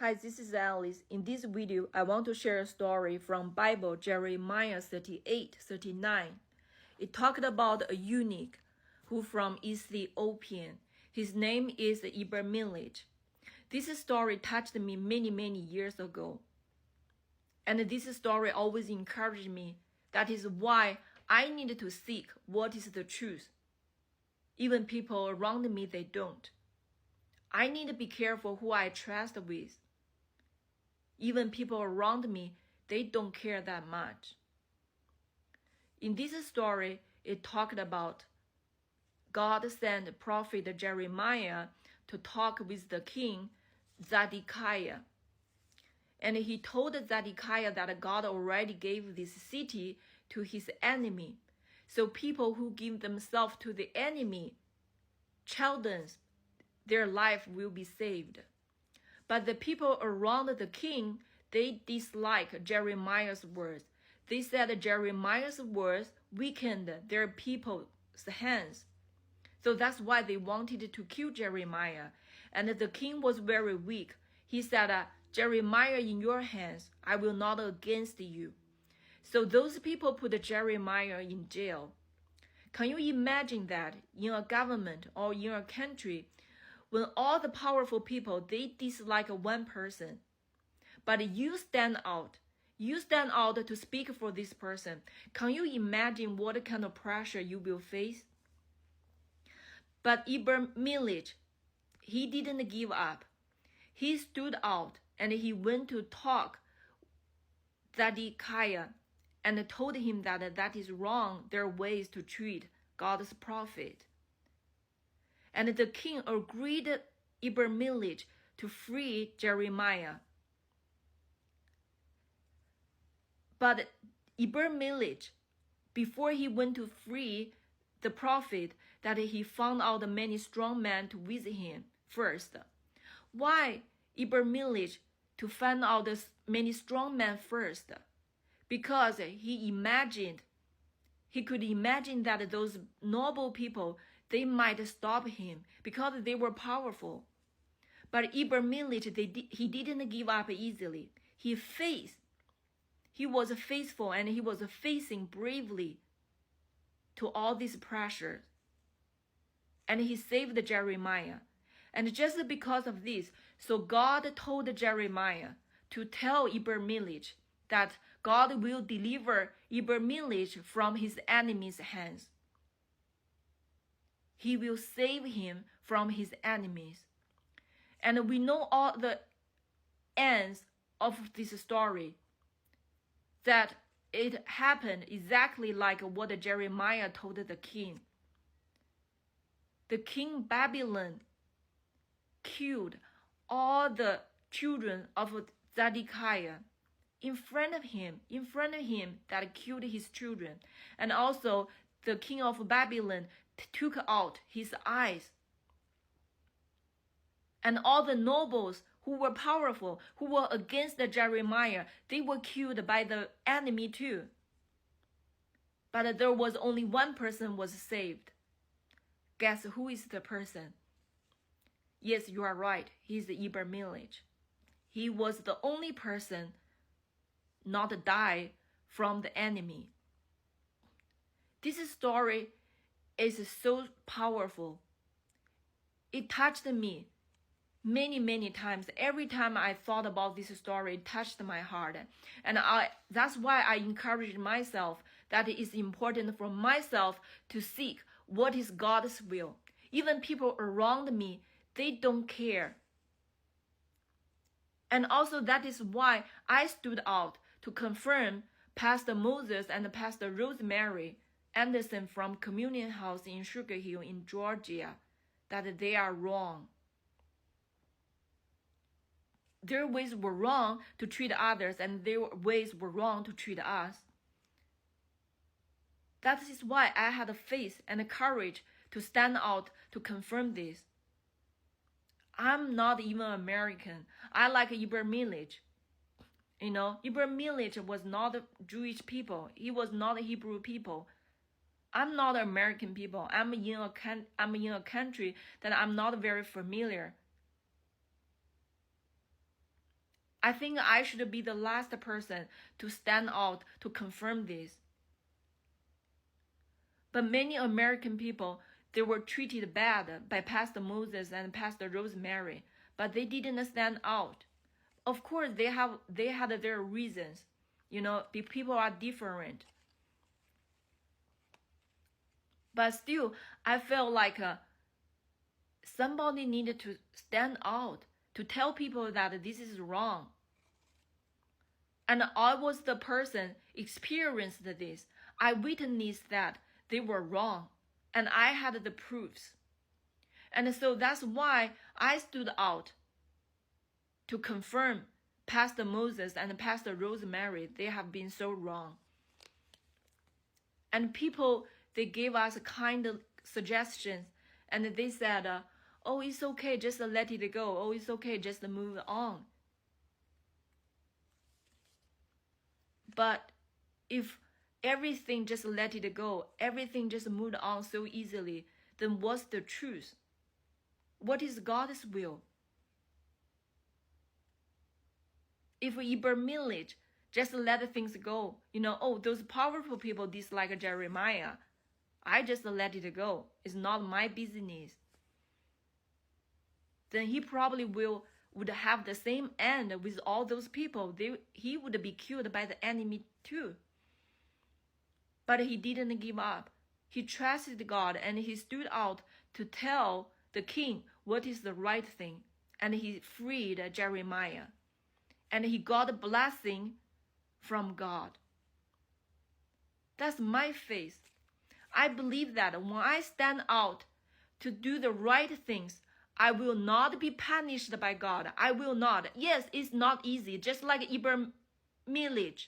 Hi, this is Alice. In this video, I want to share a story from Bible, Jeremiah 38:39. It talked about a eunuch who from Ethiopia. His name is Ibermelech. This story touched me many years ago. And this story always encouraged me. That is why I need to seek what is the truth. Even people around me, they don't. I need to be careful who I trust with. Even people around me, they don't care that much. In this story, it talked about God sent prophet Jeremiah to talk with the king Zedekiah. And he told Zedekiah that God already gave this city to his enemy. So people who give themselves to the enemy, children, their life will be saved. But the people around the king, they dislike Jeremiah's words. They said Jeremiah's words weakened their people's hands. So that's why they wanted to kill Jeremiah. And the king was very weak. He said, Jeremiah in your hands, I will not against you. So those people put Jeremiah in jail. Can you imagine that in a government or in a country, when all the powerful people, they dislike one person, but you stand out to speak for this person. Can you imagine what kind of pressure you will face? But Ibermelech, he didn't give up. He stood out and he went to talk Zedekiah and told him that is wrong, their ways to treat God's prophet. And the king agreed Ibermelech to free Jeremiah. But Ibermelech, before he went to free the prophet, that he found out many strong men to visit him first. Why Ibermelech to find out this many strong men first? Because he could imagine that those noble people, they might stop him because they were powerful. But Ibermelech, he didn't give up easily. He was faithful and he was facing bravely to all this pressure. And he saved Jeremiah. And just because of this, so God told Jeremiah to tell Ibermelech that God will deliver Ibermelech from his enemies' hands. He will save him from his enemies. And we know all the ends of this story, that it happened exactly like what Jeremiah told the king. The king Babylon killed all the children of Zedekiah in front of him that killed his children. And also the king of Babylon took out his eyes. And all the nobles who were powerful, who were against Jeremiah, they were killed by the enemy too. But there was only one person was saved. Guess who is the person? Yes, you are right. He's Ibermelech. He was the only person not die from the enemy. This story is so powerful. It touched me many times. Every time I thought about this story, it touched my heart. And that's why I encouraged myself that it is important for myself to seek what is God's will. Even people around me, they don't care. And also that is why I stood out to confirm Pastor Moses and Pastor Rosemary Anderson from Communion House in Sugar Hill in Georgia, that they are wrong. Their ways were wrong to treat others, and their ways were wrong to treat us. That is why I had the faith and the courage to stand out to confirm this. I'm not even American. I like Ibermelech. Ibermelech was not Jewish people. He was not Hebrew people. I'm not American people. I'm in a country that I'm not very familiar. I think I should be the last person to stand out to confirm this. But many American people, they were treated bad by Pastor Moses and Pastor Rosemary, but they didn't stand out. Of course, they had their reasons. You know, people are different. But still, I felt like somebody needed to stand out to tell people that this is wrong. And I was the person experienced this. I witnessed that they were wrong, and I had the proofs. And so that's why I stood out to confirm Pastor Moses and Pastor Rosemary, they have been so wrong. And people, they gave us kind of suggestions, and they said, oh, it's okay, just let it go. Oh, it's okay, just move on. But if everything just let it go, everything just moved on so easily, then what's the truth? What is God's will? If Ibermillich just let things go, you know, oh, those powerful people dislike Jeremiah, I just let it go. It's not my business. Then he probably would have the same end with all those people. He would be killed by the enemy too. But he didn't give up. He trusted God and he stood out to tell the king what is the right thing. And he freed Jeremiah. And he got a blessing from God. That's my faith. I believe that when I stand out to do the right things, I will not be punished by God. I will not. Yes, it's not easy. Just like Ibermillich,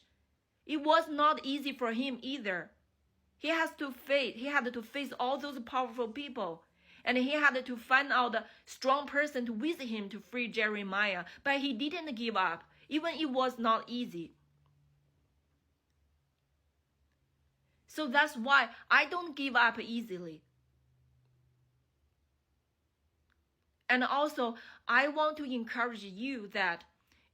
it was not easy for him either. He had to face all those powerful people. And he had to find out a strong person with him to free Jeremiah. But he didn't give up, even it was not easy. So that's why I don't give up easily. And also, I want to encourage you that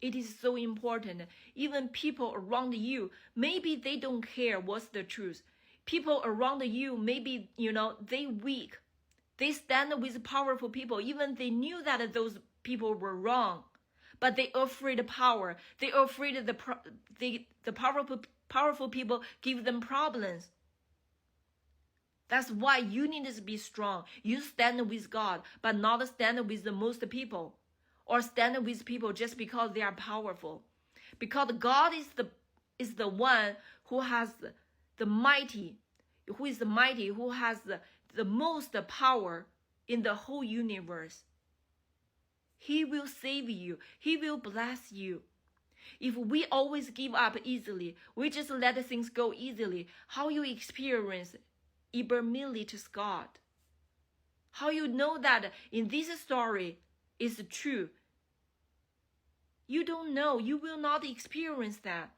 it is so important. Even people around you, maybe they don't care what's the truth. People around you, maybe, you know, they weak. They stand with powerful people. Even they knew that those people were wrong. But they afraid of power. They afraid the powerful people give them problems. That's why you need to be strong. You stand with God, but not stand with the most people. Or stand with people just because they are powerful. Because God is the one who has the mighty, who has the most power in the whole universe. He will save you. He will bless you. If we always give up easily, we just let things go easily, how you experience Ibermillich's God? How you know that in this story is true? You don't know. You will not experience that.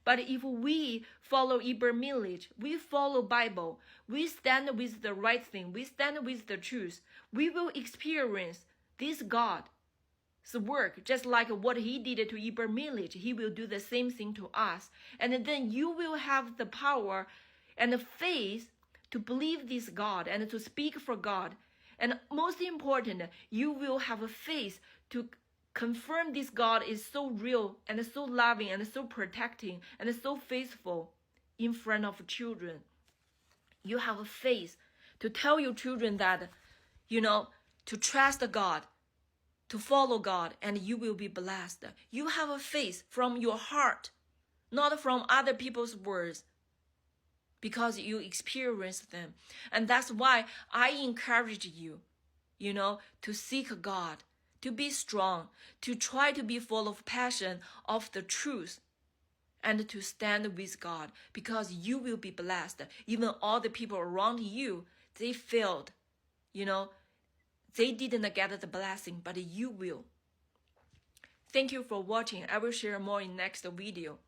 But if we follow Ibermillich, we follow Bible, we stand with the right thing, we stand with the truth, we will experience this God's work, just like what he did to Ibermillich. He will do the same thing to us. And then you will have the power and the faith to believe this God and to speak for God. And most important, you will have a faith to confirm this God is so real and so loving and so protecting and so faithful in front of children. You have a faith to tell your children that, you know, to trust God, to follow God, and you will be blessed. You have a faith from your heart, not from other people's words, because you experience them. And that's why I encourage you, you know, to seek God, to be strong, to try to be full of passion of the truth, and to stand with God, because you will be blessed. Even all the people around you, they failed, you know, they didn't get the blessing, but you will. Thank you for watching. I will share more in next video.